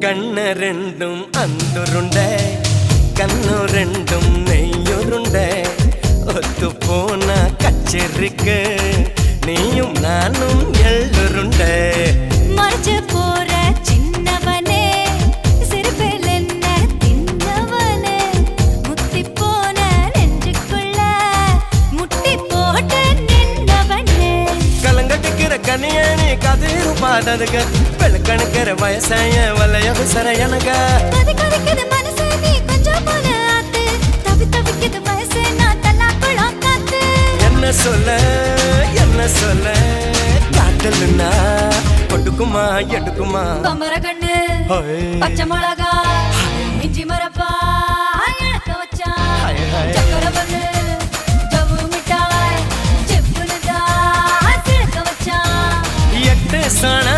கண்ண ரெண்டும் அந்துருண்ட கண்ணு ரெண்டும் நெய்யுருண்ட ஒத்து போன கச்சேரிக்கு நீயும் நானும் எள்ளுருண்ட மறைச்சு போற சின்னவனே சிறுபில் என்ன தின்னவனே முத்தி போன நெஞ்சுக்குள்ள முட்டி போட்டு நின்னவனே கலங்கட்டுக்கிற கனியணி கதிரு பாடதுக வெளுக்கணுக்கிற வயசாய வலைய விசர எனக கொதிக்குது மனசு நீ கொஞ்சம் போல ஆத்து தவி தவிக்குது வயசு நான் தல்லாக்குளம் காத்து என்ன சொல்ல காட்டலுன்னா கொடுக்குமா எடுக்குமா பம்பர கண்ணு பச்சை மிளகா இஞ்சி மரப்பா இழக்க வச்சா சக்கர பண்ணு ஜவ்வு மிட்டாய் செப்புனுதா சிழக்க வச்சா எட்டு சாணா